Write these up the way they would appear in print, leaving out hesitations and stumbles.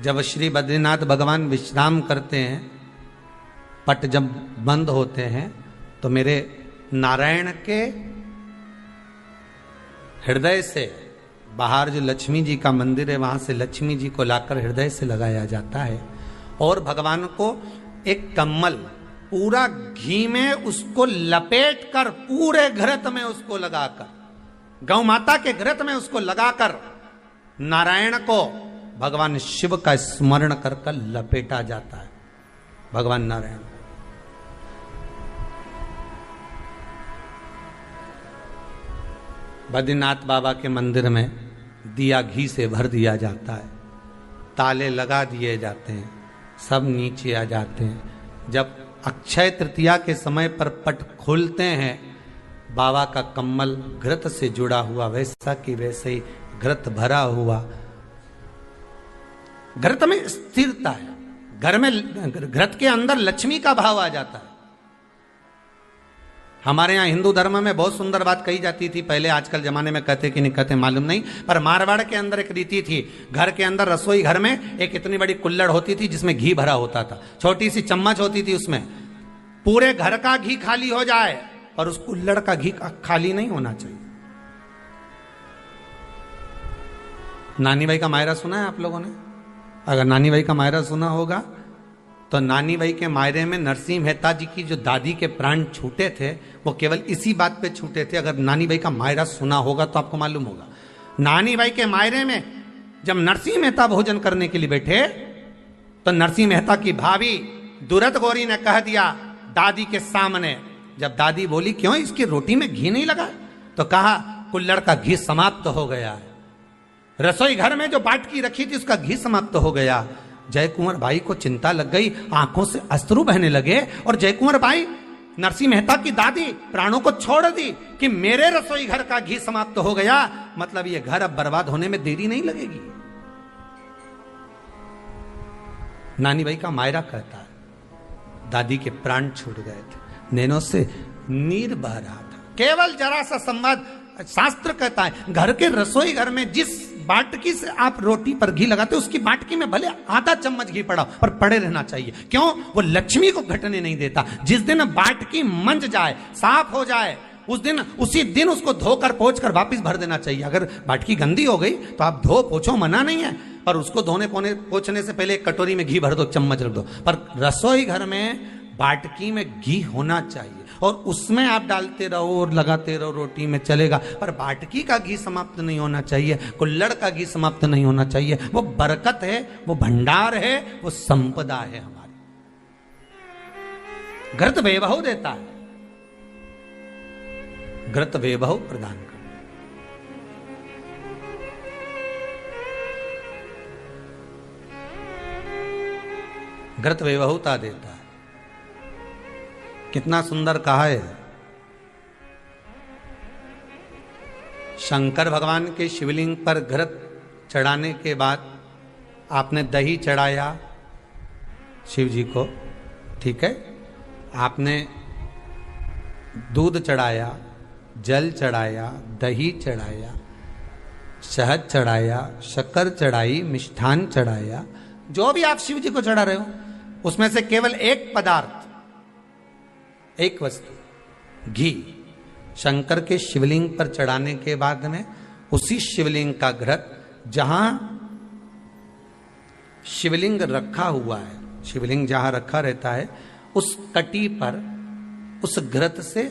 जब श्री बद्रीनाथ भगवान विश्राम करते हैं, पट जब बंद होते हैं, तो मेरे नारायण के हृदय से बाहर जो लक्ष्मी जी का मंदिर है, वहां से लक्ष्मी जी को लाकर हृदय से लगाया जाता है और भगवान को एक कम्मल पूरा घी में उसको लपेट कर, पूरे घृत में उसको लगाकर, गौ माता के घृत में उसको लगाकर नारायण को भगवान शिव का स्मरण कर कर लपेटा जाता है। भगवान नारायण बद्रीनाथ बाबा के मंदिर में दिया घी से भर दिया जाता है, ताले लगा दिए जाते हैं, सब नीचे आ जाते हैं। जब अक्षय तृतीया के समय पर पट खोलते हैं, बाबा का कम्मल घृत से जुड़ा हुआ वैसा कि वैसे ही घृत भरा हुआ, घृत में स्थिरता है, घर में घृत के अंदर लक्ष्मी का भाव आ जाता है। हमारे यहाँ हिंदू धर्म में बहुत सुंदर बात कही जाती थी पहले, आजकल जमाने में कहते कि नहीं कहते मालूम नहीं, पर मारवाड़ के अंदर एक रीति थी, घर के अंदर रसोई घर में एक इतनी बड़ी कुल्हड़ होती थी जिसमें घी भरा होता था, छोटी सी चम्मच होती थी, उसमें पूरे घर का घी खाली हो जाए और उस कुल्हड़ का घी खाली नहीं होना चाहिए। नानी भाई का मायरा सुना है आप लोगों ने? अगर नानी भाई का मायरा सुना होगा तो नानी भाई के मायरे में नरसिंह मेहता जी की जो दादी के प्राण छूटे थे वो केवल इसी बात पे छूटे थे। अगर नानी भाई का मायरा सुना होगा तो आपको मालूम होगा, नानी भाई के मायरे में जब नरसिंह मेहता भोजन करने के लिए बैठे तो नरसिंह मेहता की भाभी दुरत गौरी ने कह दिया दादी के सामने, जब दादी बोली क्यों इसकी रोटी में घी नहीं लगा, तो कहा कुल्हड़ का घी समाप्त हो गया है, रसोई घर में जो बाटकी रखी थी उसका घी समाप्त हो गया। जय कुंवर भाई को चिंता लग गई, आंखों से अश्रु बहने लगे और जय कुंवर भाई नरसिंह मेहता की दादी प्राणों को छोड़ दी कि मेरे रसोई घर का घी समाप्त हो गया, मतलब ये घर अब बर्बाद होने में देरी नहीं लगेगी। नानी भाई का मायरा कहता है दादी के प्राण छूट गए थे, नैनों से नीर बह रहा था, केवल जरा सा संवाद। शास्त्र कहता है घर के रसोई घर में जिस बाटकी से आप रोटी पर घी लगाते उसकी बाटकी में भले आधा चम्मच घी पड़ा पर पड़े रहना चाहिए, क्यों? वो लक्ष्मी को घटने नहीं देता। जिस दिन बाटकी मंज जाए, साफ हो जाए, उसी दिन उसको धोकर पोंछ कर वापस भर देना चाहिए। अगर बाटकी गंदी हो गई तो आप धो पोछो, मना नहीं है, पर उसको धोने पोछने से पहले एक कटोरी में घी भर दो, चम्मच रख दो। पर रसोई घर में बाटकी में घी होना चाहिए और उसमें आप डालते रहो और लगाते रहो, रोटी में चलेगा, पर बाटकी का घी समाप्त नहीं होना चाहिए, कुल्हड़ का घी समाप्त नहीं होना चाहिए। वो बरकत है, वो भंडार है, वो संपदा है हमारी। घृत वैभव देता है, घृत वैभव प्रदान कर, घृत वैभवता देता है। कितना सुंदर कहा है। शंकर भगवान के शिवलिंग पर घृत चढ़ाने के बाद आपने दही चढ़ाया शिव जी को, ठीक है, आपने दूध चढ़ाया, जल चढ़ाया, दही चढ़ाया, शहद चढ़ाया, शक्कर चढ़ाई, मिष्ठान चढ़ाया, जो भी आप शिव जी को चढ़ा रहे हो उसमें से केवल एक पदार्थ, एक वस्तु, घी, शंकर के शिवलिंग पर चढ़ाने के बाद में उसी शिवलिंग का घृत, जहां शिवलिंग रखा हुआ है, शिवलिंग जहां रखा रहता है उस कटी पर उस घृत से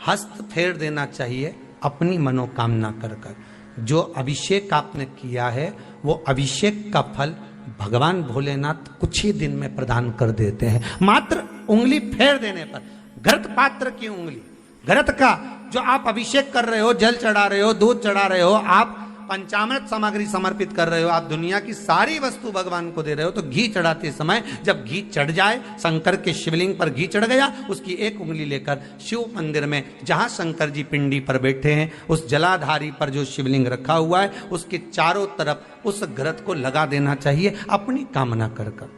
हस्त फेर देना चाहिए अपनी मनोकामना कर कर। जो अभिषेक आपने किया है वो अभिषेक का फल भगवान भोलेनाथ कुछ ही दिन में प्रदान कर देते हैं। मात्र उंगली फेर देने पर, घृत पात्र की उंगली, घृत का जो आप अभिषेक कर रहे हो, जल चढ़ा रहे हो, दूध चढ़ा रहे हो, आप पंचामृत सामग्री समर्पित कर रहे हो, आप दुनिया की सारी वस्तु भगवान को दे रहे हो, तो घी चढ़ाते समय जब घी चढ़ जाए, शंकर के शिवलिंग पर घी चढ़ गया, उसकी एक उंगली लेकर शिव मंदिर में जहां शंकर जी पिंडी पर बैठे हैं उस जलाधारी पर जो शिवलिंग रखा हुआ है उसके चारों तरफ उस घृत को लगा देना चाहिए अपनी कामना कर कर।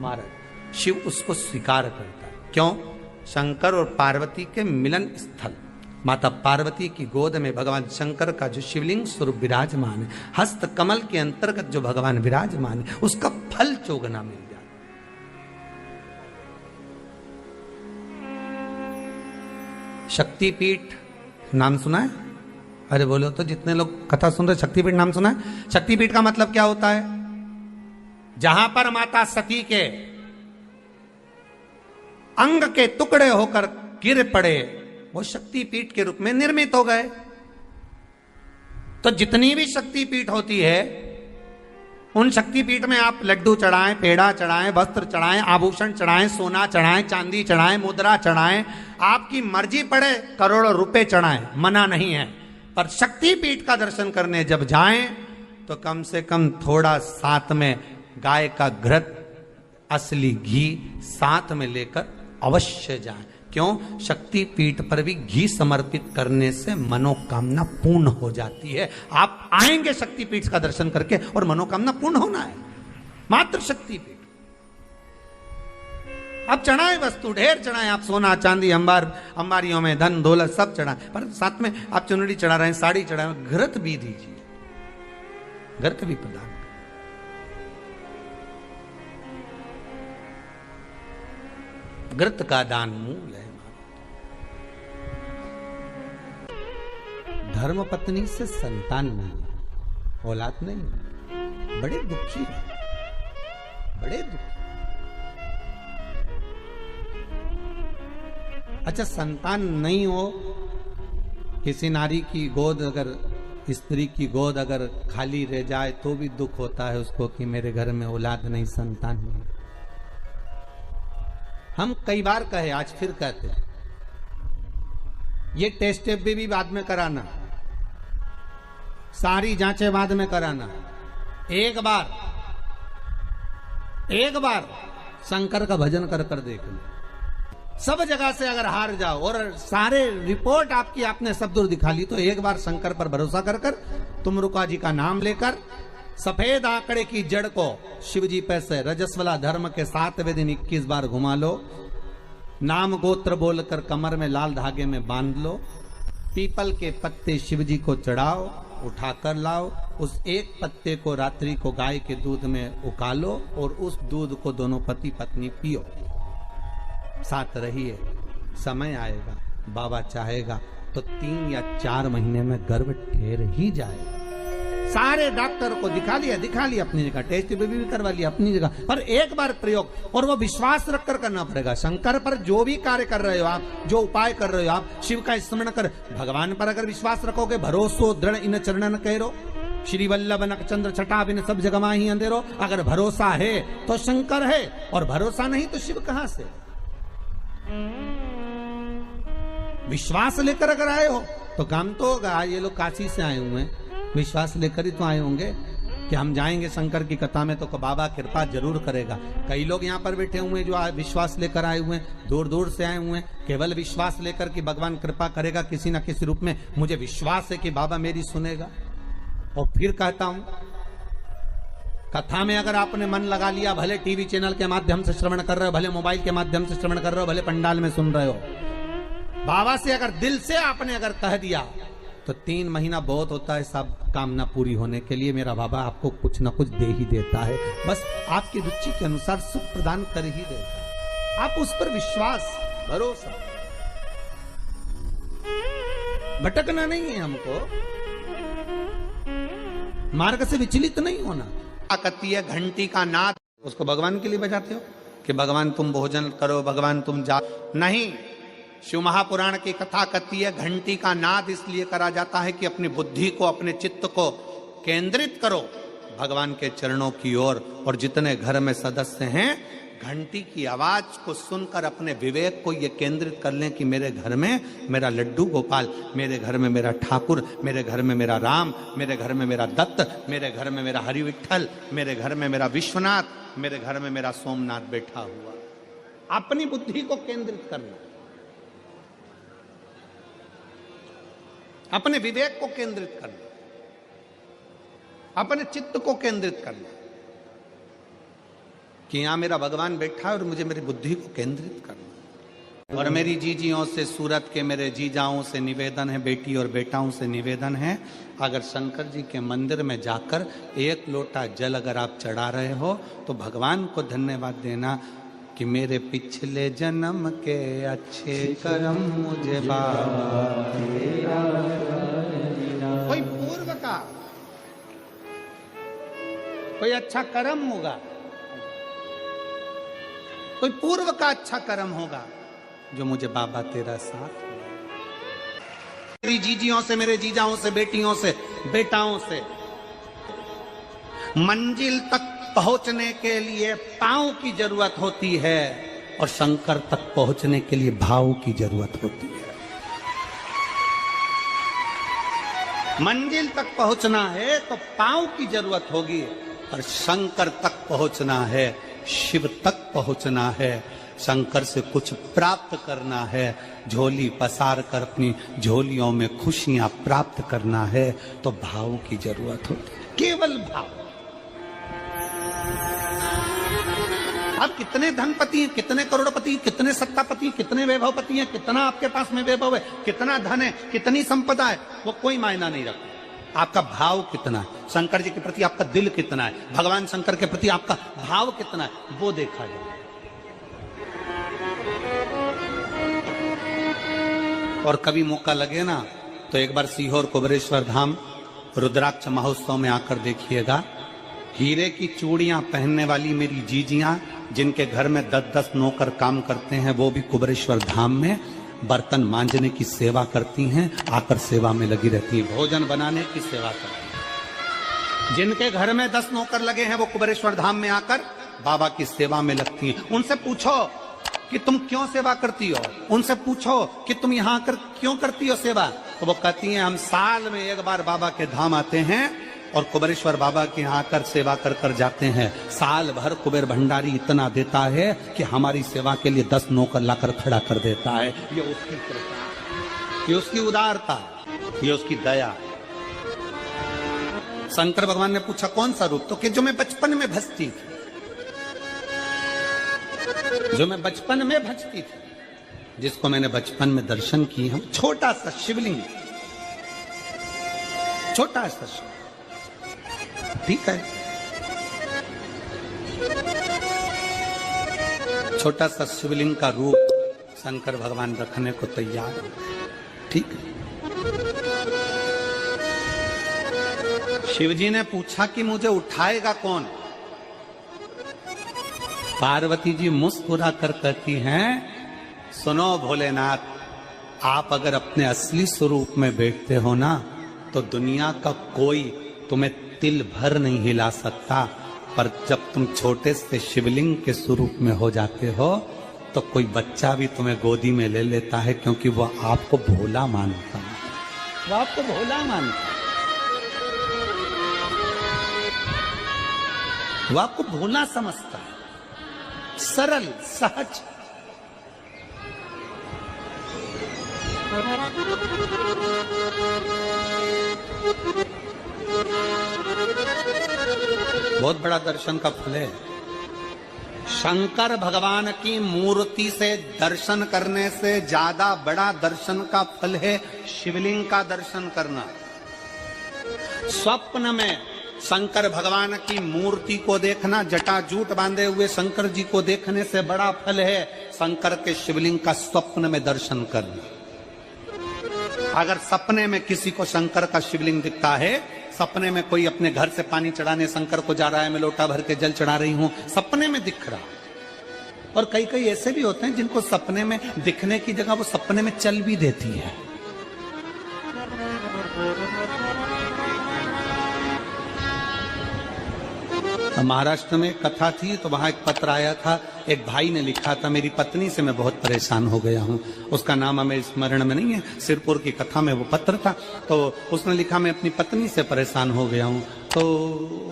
महाराज शिव उसको स्वीकार करता है। क्यों? शंकर और पार्वती के मिलन स्थल, माता पार्वती की गोद में भगवान शंकर का जो शिवलिंग स्वरूप विराजमान है, हस्त कमल के अंतर्गत जो भगवान विराजमान है, उसका फल चोगना मिल जाए। शक्तिपीठ नाम सुना है? अरे बोलो तो, जितने लोग कथा सुन रहे, शक्तिपीठ नाम सुना है? शक्तिपीठ का मतलब क्या होता है? जहां पर माता सती के अंग के टुकड़े होकर गिर पड़े, वो शक्तिपीठ के रूप में निर्मित हो गए। तो जितनी भी शक्तिपीठ होती है, उन शक्तिपीठ में आप लड्डू चढ़ाएं, पेड़ा चढ़ाएं, वस्त्र चढ़ाएं, आभूषण चढ़ाएं, सोना चढ़ाएं, चांदी चढ़ाएं, मुद्रा चढ़ाएं, आपकी मर्जी पड़े करोड़ों रुपए चढ़ाएं, मना नहीं है। पर शक्तिपीठ का दर्शन करने जब जाएं तो कम से कम थोड़ा साथ में गाय का घृत, असली घी साथ में लेकर अवश्य जाएं। क्यों? शक्तिपीठ पर भी घी समर्पित करने से मनोकामना पूर्ण हो जाती है। आप आएंगे शक्तिपीठ का दर्शन करके और मनोकामना पूर्ण होना है, मात्र शक्तिपीठ। आप चढ़ाएं वस्तु, ढेर चढ़ाएं, आप सोना चांदी अंबारियों में धन दौलत सब चढ़ाएं, पर साथ में आप चुनरी चढ़ा रहे हैं, साड़ी चढ़ा रहे हैं, घृत भी दीजिए, घृत भी प्रदान। घृत का दान मूल है। धर्म पत्नी से संतान नहीं, औलाद नहीं, बड़े दुखी है, बड़े दुखी। अच्छा, संतान नहीं हो, किसी नारी की गोद, अगर स्त्री की गोद अगर खाली रह जाए तो भी दुख होता है उसको कि मेरे घर में औलाद नहीं, संतान नहीं। हम कई बार कहे, आज फिर कहते हैं, ये टेस्ट भी बाद में कराना, सारी जांचें बाद में कराना। एक बार शंकर का भजन कर कर देख लो। सब जगह से अगर हार जाओ और सारे रिपोर्ट आपकी आपने सब दूर दिखा ली, तो एक बार शंकर पर भरोसा कर कर तुमरुका जी का नाम लेकर सफेद आंकड़े की जड़ को शिव जी पे से रजस्वला धर्म के 7वें दिन 21 बार घुमा लो। नाम गोत्र बोलकर कमर में लाल धागे में बांध लो। पीपल के पत्ते शिव जी को चढ़ाओ, उठाकर लाओ। उस एक पत्ते को रात्रि को गाय के दूध में उकालो और उस दूध को दोनों पति पत्नी पियो। साथ रहिए, समय आएगा, बाबा चाहेगा तो 3 या 4 महीने में गर्भ ठहर ही जाएगा। सारे डॉक्टर को दिखा लिया अपनी जगह, टेस्ट भी करवा लिया अपनी जगह, पर एक बार प्रयोग, और वो विश्वास रखकर करना पड़ेगा। शंकर पर जो भी कार्य कर रहे हो आप, जो उपाय कर रहे हो आप, शिव का स्मरण कर, भगवान पर अगर विश्वास रखोगे, भरोसो दृढ़ इन चरणन कहो, श्री वल्लभ नक चंद्र छटा बिन सब जगमा ही अंधेरो। अगर भरोसा है तो शंकर है, और भरोसा नहीं तो शिव कहां से? विश्वास लेकर अगर आए हो तो काम तो होगा। ये लोग काशी से आए हुए हैं, विश्वास लेकर ही तो आए होंगे कि हम जाएंगे शंकर की कथा में तो बाबा कृपा जरूर करेगा। कई लोग यहाँ पर बैठे हुए हैं जो विश्वास लेकर आए हुए हैं, दूर दूर से आए हुए हैं, केवल विश्वास लेकर कि भगवान कृपा करेगा किसी न किसी रूप में, मुझे विश्वास है कि बाबा मेरी सुनेगा। और फिर कहता हूं, कथा में अगर आपने मन लगा लिया, भले टीवी चैनल के माध्यम से श्रवण कर रहे हो, भले मोबाइल के माध्यम से श्रवण कर रहे हो, भले पंडाल में सुन रहे हो, बाबा से अगर दिल से आपने अगर कह दिया तो 3 महीना बहुत होता है सब कामना पूरी होने के लिए। मेरा बाबा आपको कुछ ना कुछ दे ही देता है, बस आपकी रुचि के अनुसार सुख प्रदान कर ही देता है। आप उस पर विश्वास, भरोसा, भटकना नहीं है हमको, मार्ग से विचलित नहीं होना। कहती है घंटी का नाद, उसको भगवान के लिए बजाते हो कि भगवान तुम भोजन करो, भगवान तुम जा, नहीं। शिव महापुराण की कथा कहती है घंटी का नाद इसलिए करा जाता है कि अपनी बुद्धि को, अपने चित्त को केंद्रित करो भगवान के चरणों की ओर। और जितने घर में सदस्य हैं, घंटी की आवाज को सुनकर अपने विवेक को ये केंद्रित कर लें कि मेरे घर में मेरा लड्डू गोपाल, मेरे घर में मेरा ठाकुर, मेरे घर में मेरा राम, मेरे घर में मेरा दत्त, मेरे घर में मेरा हरि विठल, मेरे घर में मेरा विश्वनाथ, मेरे घर में मेरा सोमनाथ बैठा हुआ। अपनी बुद्धि को केंद्रित करना, अपने विवेक को केंद्रित करना, अपने चित्त को केंद्रित करना कि यहां मेरा भगवान बैठा है और मुझे मेरी बुद्धि को केंद्रित करना। और मेरी जीजियों से, सूरत के मेरे जीजाओं से निवेदन है, बेटी और बेटाओं से निवेदन है, अगर शंकर जी के मंदिर में जाकर एक लोटा जल अगर आप चढ़ा रहे हो तो भगवान को धन्यवाद देना कि मेरे पिछले जन्म के अच्छे कर्म मुझे बाबा कोई पूर्व का कोई अच्छा कर्म होगा, कोई पूर्व का अच्छा कर्म होगा जो मुझे बाबा तेरा साथ। मेरी जीजियों से, मेरे जीजाओं से, बेटियों से, बेटाओं से मंजिल तक पहुंचने के लिए पांव की जरूरत होती है और शंकर तक पहुंचने के लिए भाव की जरूरत होती है। मंजिल तक पहुंचना है तो पांव की जरूरत होगी और शंकर तक पहुंचना है, शिव तक पहुंचना है, शंकर से कुछ प्राप्त करना है, झोली पसार कर अपनी झोलियों में खुशियां प्राप्त करना है तो भाव की जरूरत होती है, केवल भाव। आप कितने धनपति हैं, कितने करोड़पति, कितने सत्तापति, कितने वैभवपति हैं, कितना आपके पास में वैभव है, कितना धन है, कितनी संपदा है, वो कोई मायना नहीं रखता। आपका भाव कितना है, शंकर जी के प्रति आपका दिल कितना है, भगवान शंकर के प्रति आपका भाव कितना है, वो देखा जाए। और कभी मौका लगे ना तो एक बार सीहोर कुबेरेश्वर धाम रुद्राक्ष महोत्सव में आकर देखिएगा। हीरे की चूड़ियां पहनने वाली मेरी जीजियां जिनके घर में 10-10 नौकर काम करते हैं, वो भी कुबेरेश्वर धाम में बर्तन मांजने की सेवा करती हैं, आकर सेवा में लगी रहती हैं, भोजन बनाने की सेवा करती हैं। जिनके घर में 10 नौकर लगे हैं वो कुबेरेश्वर धाम में आकर बाबा की सेवा में लगती हैं। उनसे पूछो कि तुम क्यों सेवा करती हो, उनसे पूछो कि तुम यहाँ आकर क्यों करती हो सेवा, तो वो कहती हैं हम साल में एक बार बाबा के धाम आते हैं और कुबेरेश्वर बाबा के यहाँ आकर सेवा कर कर जाते हैं। साल भर कुबेर भंडारी इतना देता है कि हमारी सेवा के लिए 10 नौकर लाकर खड़ा कर देता है। ये उसकी कृपा, ये उसकी उदारता, ये उसकी दया। शंकर भगवान ने पूछा कौन सा रूप, तो कि जो मैं बचपन में भजती थी, जो मैं बचपन में भजती थी, जिसको मैंने बचपन में दर्शन किए हैं, छोटा सा शिवलिंग, छोटा सा शिव, ठीक है, छोटा सा शिवलिंग का रूप शंकर भगवान रखने को तैयार है, ठीक है। शिवजी ने पूछा कि मुझे उठाएगा कौन। पार्वती जी मुस्कुरा कर कहती हैं सुनो भोलेनाथ, आप अगर अपने असली स्वरूप में बैठते हो ना तो दुनिया का कोई तुम्हें तिल भर नहीं हिला सकता, पर जब तुम छोटे से शिवलिंग के स्वरूप में हो जाते हो तो कोई बच्चा भी तुम्हें गोदी में ले लेता है, क्योंकि वो आपको भोला मानता है, वो आपको भोला मानता है, वो आपको भोला समझता है, सरल सहज। बहुत बड़ा दर्शन का फल है। शंकर भगवान की मूर्ति से दर्शन करने से ज्यादा बड़ा दर्शन का फल है शिवलिंग का दर्शन करना। स्वप्न में शंकर भगवान की मूर्ति को देखना, जटाजूट बांधे हुए शंकर जी को देखने से बड़ा फल है शंकर के शिवलिंग का स्वप्न में दर्शन करना। अगर सपने में किसी को शंकर का शिवलिंग दिखता है, सपने में कोई अपने घर से पानी चढ़ाने शंकर को जा रहा है, मैं लोटा भर के जल चढ़ा रही हूं, सपने में दिख रहा। और कई कई ऐसे भी होते हैं जिनको सपने में दिखने की जगह वो सपने में चल भी देती है। महाराष्ट्र में कथा थी तो वहां एक पत्र आया था, एक भाई ने लिखा था मेरी पत्नी से मैं बहुत परेशान हो गया हूं। उसका नाम हमें स्मरण में नहीं है, सिरपुर की कथा में वो पत्र था। तो उसने लिखा मैं अपनी पत्नी से परेशान हो गया हूं। तो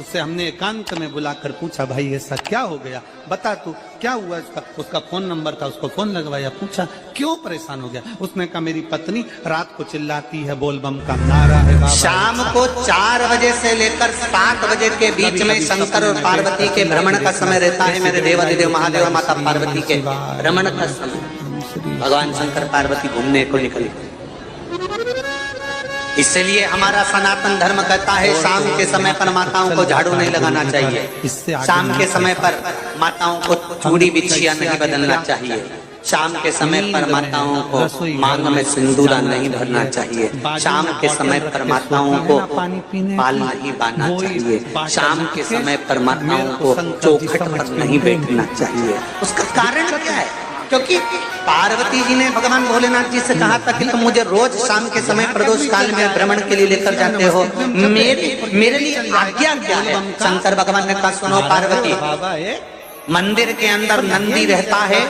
उससे हमने एकांत में बुलाकर पूछा भाई ऐसा क्या हो गया, बता तू क्या हुआ। उसका फोन नंबर था, उसको फोन लगवाया, पूछा क्यों परेशान हो गया। उसने कहा मेरी पत्नी रात को चिल्लाती है बोल बम का नारा है बाबा। शाम को 4 बजे से लेकर 7 बजे के बीच में शंकर और पार्वती के भ्रमण का समय रहता है। मेरे देवाधिदेव महादेव माता पार्वती के भ्रमण का समय। भगवान शंकर पार्वती घूमने को निकले। इसलिए हमारा सनातन धर्म कहता है शाम के समय पर माताओं को झाड़ू नहीं लगाना चाहिए, शाम के समय पर माताओं को चूड़ी बिछिया नहीं बदलना चाहिए, शाम के समय पर माताओं को मांग में सिंदूरा नहीं भरना चाहिए, शाम के समय पर माताओं को पाल नहीं बांधना चाहिए, शाम के समय पर माताओं को चौखट पर नहीं बैठना चाहिए। उसका कारण क्या है? क्योंकि पार्वती जी ने भगवान भोलेनाथ जी से कहा था कि तुम मुझे रोज शाम के समय प्रदोष काल में भ्रमण के लिए लेकर जाते हो, मेरे लिए आज्ञा क्या है? शंकर भगवान ने कहा सुनो पार्वती, मंदिर के अंदर नंदी रहता है,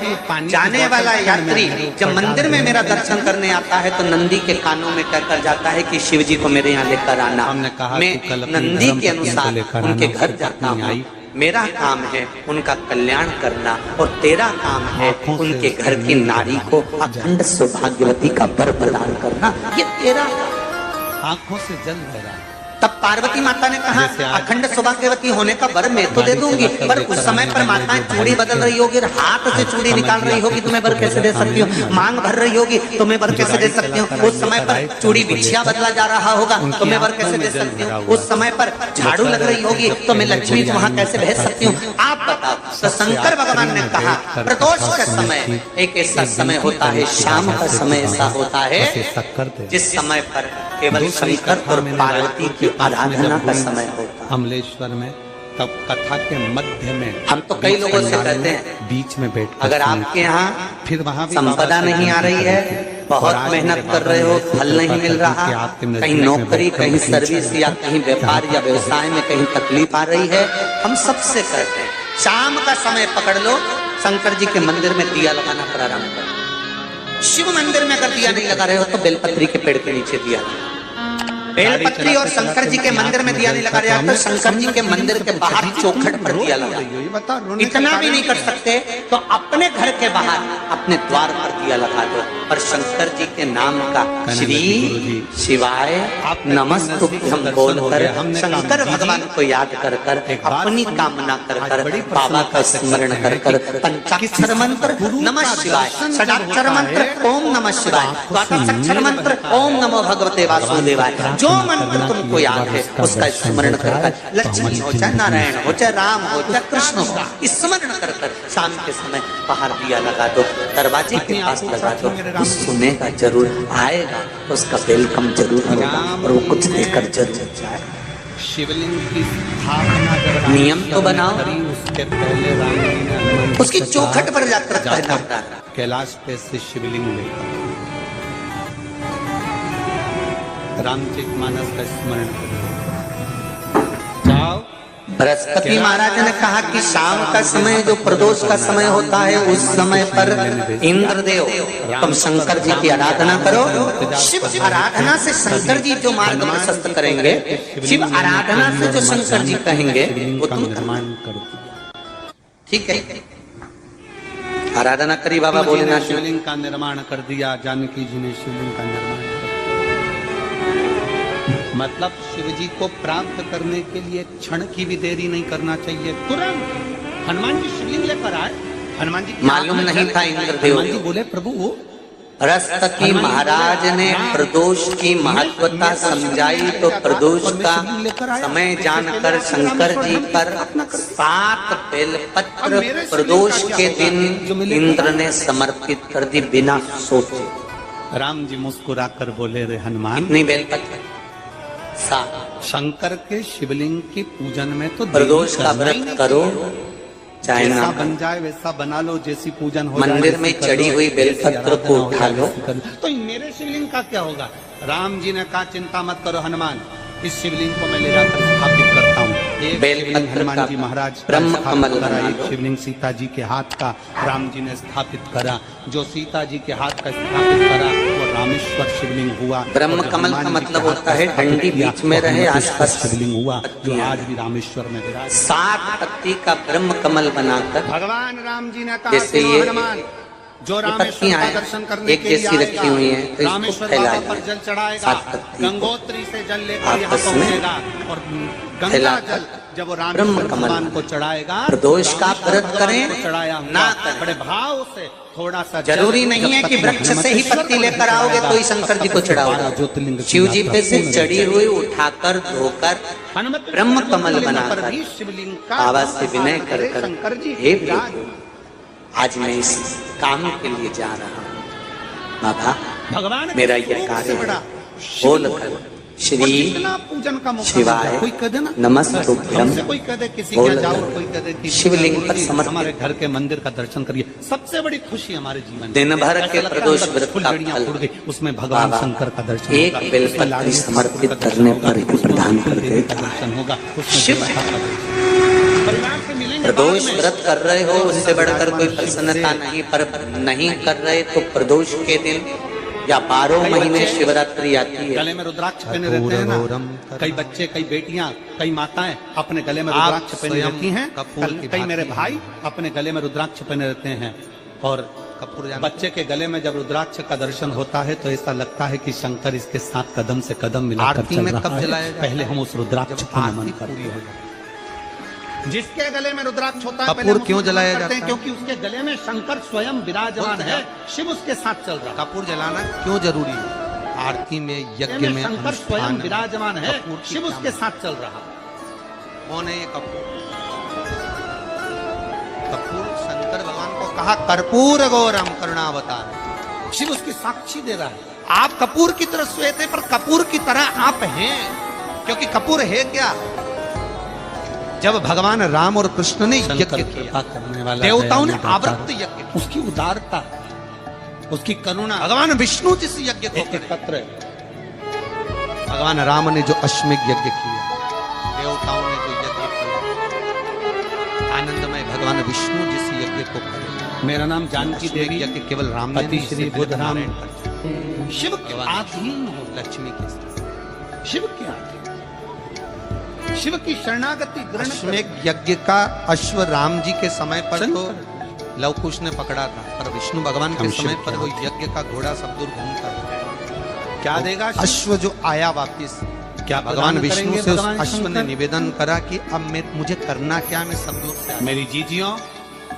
जाने वाला यात्री जब मंदिर में मेरा दर्शन करने आता है तो नंदी के कानों में कहकर जाता है कि शिव जी को मेरे यहाँ लेकर आना। मैं नंदी के अनुसार उनके घर जाता हूँ, मेरा काम है उनका कल्याण करना और तेरा काम है उनके घर की नारी को अखंड सौभाग्यवती का वर प्रदान करना, ये तेरा। आंखों से जल बह रहा। तब पार्वती माता ने कहा अखंड सौभाग्यवती होने का वर मैं तो दे दूंगी, पर उस समय पर माताएं चूड़ी बदल रही होगी, हाथ से चूड़ी निकाल रही होगी, तुम्हें वर कैसे दे सकती हूँ? मांग भर रही होगी, तुम्हें वर कैसे दे सकती हूँ? उस समय पर चूड़ी बिछिया बदला जा रहा होगा, तुम्हें वर कैसे दे सकती हूँ? उस समय पर झाड़ू लग रही होगी तो मैं लक्ष्मी को वहां कैसे भेज सकती हूँ? आप बताओ। तो शंकर भगवान ने कहा प्रदोष का समय एक ऐसा समय होता है, शाम का समय ऐसा होता है जिस समय पर केवल शंकर और पार्वती की आराधना का समय होता है। अमलेश्वर में तब कथा के मध्य में हम तो कई लोगों से कहते हैं बीच में बैठ, अगर आपके यहाँ फिर वहाँ संपदा नहीं आ रही है, बहुत मेहनत कर रहे हो, फल नहीं मिल रहा, कहीं नौकरी, कहीं सर्विस या कहीं व्यापार या व्यवसाय में कहीं तकलीफ आ रही है, हम सबसे कहते हैं शाम का समय पकड़ लो, शंकर जी के मंदिर में दिया लगाना प्रारंभ करो। शिव मंदिर में अगर दिया नहीं लगा रहे हो तो बेलपत्री के पेड़ के नीचे दिया, बेलपत्री और शंकर जी के मंदिर में दिया नहीं लगा रहा तो शंकर जी के मंदिर के बाहर चौखट पर दिया लगा। इतना भी नहीं कर सकते तो अपने घर के बाहर अपने द्वार पर दिया लगा दो और शंकर जी के नाम का श्री शिवाय नमस्तुभ्यं बोलकर शंकर भगवान को याद कर कर अपनी कामना कर कर बाबा का स्मरण कर कर पंचाक्षर मंत्र नमः शिवाय, षडाक्षर मंत्र ओम नमः शिवाय, द्वादशाक्षर मंत्र ओम नमो भगवते वासुदेवाय, जो मंत्र तुमको याद है उसका स्मरण कर कर लक्ष्मी हो चाहे नारायण हो चाहे राम हो चाहे कृष्ण हो, स्मरण कर कर शाम के समय बाहर दिया लगा दो, दरवाजे के पास लगा दो, सुनेगा जरूर, आएगा उसका वेलकम जरूर होगा और वो कुछ देकर जरूर जाएगा। शिवलिंग की स्थापना नियम तो बनाओ, उसके पहले राम जी ने उसकी चौखट पर जाकर कहना था कैलाश पे से शिवलिंग लेकर रामचरितमानस का स्मरण करो, जाओ। बृहस्पति महाराज ने कहा कि शाम का समय जो प्रदोष का समय होता है उस समय पर इंद्रदेव तुम शंकर जी की आराधना करो। शिव आराधना से शंकर जी जो मार्ग प्रशस्त करेंगे, शिव आराधना से जो शंकर जी कहेंगे वो तुम निर्माण कर दिया। ठीक है, आराधना करी बाबा भोलेनाथ शिवलिंग का निर्माण कर दिया, जानकी जी ने शिवलिंग का निर्माण कर दिया। मतलब शिव जी को प्राप्त करने के लिए क्षण की भी देरी नहीं करना चाहिए, तुरंत हनुमान जी शिवलिंग लेकर आए। हनुमान जी मालूम नहीं था इंद्रदेव, हनुमान जी बोले प्रभु वो बृहस्पति महाराज ने प्रदोष की महत्वता समझाई तो प्रदोष का समय जानकर शंकर जी पर 7 बेलपत्र प्रदोष के दिन इंद्र ने समर्पित कर दी बिना सोचे। राम जी मुस्कुरा कर बोले रे हनुमान, इतनी बेलपत्र शंकर के शिवलिंग की पूजन में तो प्रदोष का व्रत करो, चाहे ना बन जाए वैसा बना लो, जैसी पूजन हो मंदिर में चढ़ी हुई बेलपत्र को उठा लो। तो मेरे शिवलिंग का क्या होगा? राम जी ने कहा चिंता मत करो हनुमान, इस शिवलिंग को मैं ले जाकर स्थापित करता हूँ। एक शिवलिंग हनुमान जी महाराज ब्रह्म कमल करा, एक शिवलिंग सीता जी के हाथ का राम जी ने स्थापित करा, जो सीता जी के हाथ का स्थापित करा वो रामेश्वर शिवलिंग हुआ। ब्रह्म कमल का मतलब होता है डंडी बीच में रहे, आसपास शिवलिंग हुआ जो आज भी रामेश्वर में विराज। 7 पत्ती का ब्रह्म कमल बनाकर भगवान राम जी ने कहा जैसे ये हनुमान जो रामेश्वर का दर्शन करने एक जैसी रखी हुई है तो रामेश्वर बाबा पर जल चढ़ाएगा, गंगोत्री से जल लेकर यहाँ पहुंचेगा और गंगा जल जब वो राम ब्रह्म भगवान कमल को चढ़ाएगा, प्रदोष का व्रत करें चढ़ाया ना करें, बड़े भाव से थोड़ा सा जरूरी नहीं है कि वृक्ष से ही पत्ती लेकर आओगे तो ही शंकर जी को चढ़ाओगे। शिव जी पे से चढ़ी हुई उठाकर धोकर ब्रह्म कमल बनाकर शिवलिंग बाबा से विनय कर कर, हे प्रभु आज मैं इस काम के लिए जा रहा हूँ बाबा, भगवान मेरा यह कार्य है। बोल कर श्री पूजन का शिवाय कोई कह देना नमस्तुभ्यम, कोई कह दे किसी बोल के जाओ, कोई कह दे शिवलिंग पर समर्पित हमारे घर के मंदिर का दर्शन करिए, सबसे बड़ी खुशी हमारे जीवन में। दिन भर के प्रदोष व्रत का फल फूल गई, उसमें भगवान बाबा शंकर का दर्शन एक होगा, बेलपत्री समर्पित करने पर ही प्रदान कर देता है। दर्शन होगा, शिव प्रदोष व्रत कर रहे हो उससे बढ़कर कोई प्रसन्नता नहीं, पर नहीं कर रहे तो प्रदोष के दिन या 12 महीने शिवरात्रि आती है। गले में रुद्राक्ष पहने रहते हैं ना, कई बच्चे, कई बेटियां, कई माताएं अपने गले में रुद्राक्ष पहने रहती हैं, कई मेरे भाई अपने गले में रुद्राक्ष पहने रहते हैं। और बच्चे के गले में जब रुद्राक्ष का दर्शन होता है तो ऐसा लगता है कि शंकर इसके साथ कदम से कदम मिलाकर चल रहा है। पहले हम उस रुद्राक्ष को नमन करते हैं। जिसके गले में रुद्राक्ष होता है कपूर क्यों जलाया जाता है? क्योंकि उसके गले में शंकर स्वयं विराजमान है, शिव उसके साथ चल रहा है। कपूर जलाना क्यों जरूरी है? आरती में, यज्ञ में, शंकर स्वयं विराजमान है, शिव उसके साथ चल रहा है। कौन है ये कपूर? कपूर शंकर भगवान को कहा कर्पूर गौरम करुणावतार, शिव उसकी साक्षी दे रहा है। आप कपूर की तरह सोए थे, पर कपूर की तरह आप हैं, क्योंकि कपूर है क्या? जब भगवान राम और कृष्ण ने यज्ञ किया, देवताओं ने आवृत्त यज्ञ, उसकी उदारता, उसकी करुणा, भगवान विष्णु जिस यज्ञ को एकत्र, भगवान राम ने जो अश्वमेध यज्ञ किया, देवताओं ने जो यज्ञ किया, आनंदमय भगवान विष्णु जिस यज्ञ को किया। मेरा नाम जानकी देवी यज्ञ केवल राम ने, श्री बुद्ध राम, शिव के अधीन हो, लक्ष्मी के साथ शिव के अधीन, शिव की शरणागति ग्रहण। अश्वमेध यज्ञ का अश्व राम जी के समय पर तो लवकुश ने पकड़ा था, पर विष्णु भगवान के समय पर वो यज्ञ का घोड़ा सब दूर घूमता था। क्या देगा अश्व जो आया वापिस, क्या भगवान विष्णु से उस अश्व ने निवेदन करा कि अब मुझे करना क्या, मैं सब लोग से, मेरी जीजियों,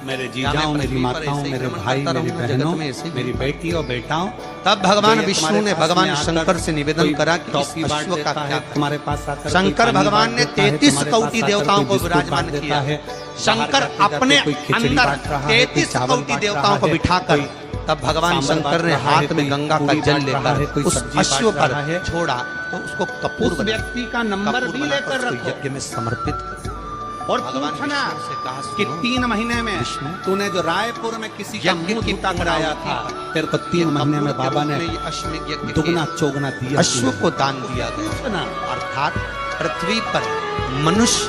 मेरे जीजाओं, मेरी माताओं, मेरे भाई, मेरी बहनों, मेरी बेटी और बेटाओं। तब भगवान विष्णु ने भगवान शंकर से निवेदन करा कि इस अश्व का क्या तुम्हारे पास आकर, शंकर भगवान ने 33 कोटि देवताओं को विराजमान किया है। शंकर अपने अंदर 33 कोटि देवताओं को बिठाकर, तब भगवान शंकर ने हाथ में गंगा का जल लेकर उस अश्व पर छोड़ा, तो उसको कपूर व्यक्ति का नंबर भी लेकर यज्ञ में समर्पित कर। और पूछना कि 3 महीने में तूने जो रायपुर में किसी का मुंह धूता कराया था, तेरे को 3 महीने में बाबा ने दुगना चौगुना दिया, अश्व को दान दिया गया। अर्थात पृथ्वी पर मनुष्य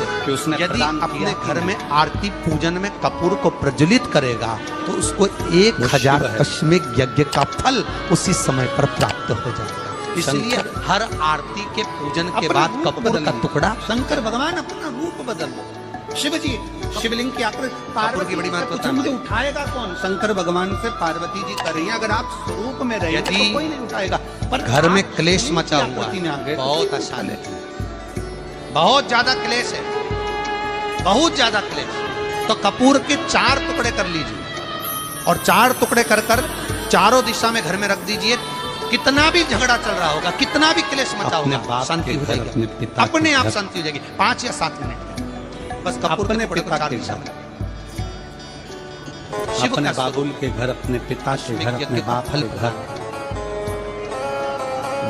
यदि अपने घर में आरती पूजन में कपूर को प्रज्वलित करेगा तो उसको 1000 अश्वमेध यज्ञ का फल उसी समय पर प्राप्त हो जाएगा। इसलिए हर आरती के पूजन के बाद कपूर का टुकड़ा, शंकर भगवान अपना रूप बदल, शिव जी शिवलिंग की आकृति, पार्वती की बड़ी महत्वता, मुझे उठाएगा कौन? शंकर भगवान से पार्वती जी कर रही है, अगर आप स्वरूप में रहे तो कोई नहीं उठाएगा। पर घर में क्लेश मचा हुआ है, बहुत आसान है, बहुत ज्यादा क्लेश है, बहुत ज्यादा क्लेश, तो कपूर के 4 टुकड़े कर लीजिए और 4 टुकड़े कर कर चारों दिशा में घर में रख दीजिए। कितना भी झगड़ा चल रहा होगा, कितना भी क्लेश मचा होगा, शांति हो जाएगी, अपने आप शांति हो जाएगी। 5 या 7 मिनट बस कपूर अपने पिता के घर, अपने बाबुल के घर, अपने पिता के घर, अपने बाप के घर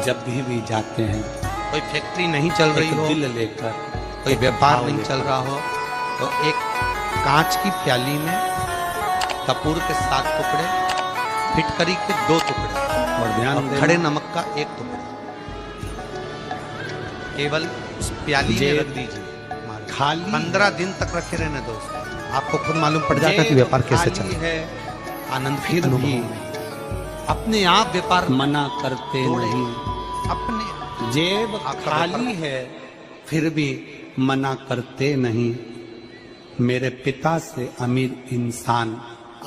जब भी जाते हैं, कोई फैक्ट्री नहीं चल रही हो, दिल लेकर, कोई व्यापार नहीं चल रहा हो, तो एक कांच की प्याली में कपूर के 7 टुकड़े, फिटकरी के 2 टुकड़े और ध्यान खड़े नमक का 1 टुकड़ा केवल उस प्याली में रख दीजिए। खाली 15 दिन तक रखे रहने दो, आपको खुद मालूम पड़ जाएगा कि व्यापार कैसे चल है। आनंद फिर भी अपने आप व्यापार मना करते नहीं, अपने जेब खाली है फिर भी मना करते नहीं। मेरे पिता से अमीर इंसान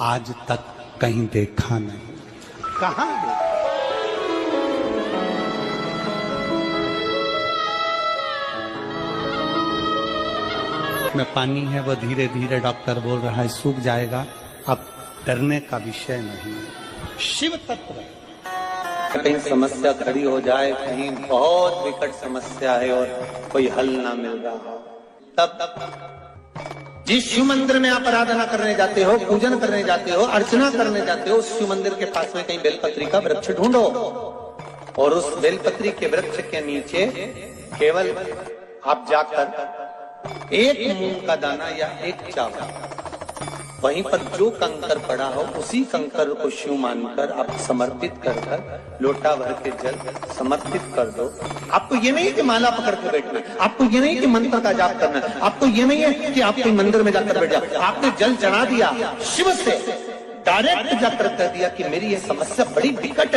आज तक कहीं देखा नहीं। कहाँ में पानी है, वो धीरे धीरे डॉक्टर बोल रहा है सूख जाएगा। अब डरने का विषय नहीं है। शिव तत्व कहीं समस्या खड़ी हो जाए, कहीं बहुत विकट समस्या है और कोई हल ना मिल रहा हो, तब जिस शिव मंदिर में आप आराधना करने जाते हो, पूजन करने जाते हो, अर्चना करने जाते हो, उस शिव मंदिर के पास में कहीं बेलपत्री का वृक्ष ढूंढो और उस बेलपत्री के वृक्ष के नीचे केवल आप जाकर एक मूंग का दाना या एक चावल, वहीं पर जो कंकर पड़ा हो उसी कंकर को शिव मानकर आप समर्पित कर कर लोटा भर के जल समर्पित कर दो। आपको ये नहीं कि माला पकड़ के बैठना, आपको ये नहीं कि मंत्र का जाप करना, आपको ये नहीं है कि आप कोई मंदिर में जाकर बैठ जाओ। आपने जल चढ़ा दिया, शिव से डायरेक्ट जाकर कह दिया कि मेरी ये समस्या बड़ी विकट है।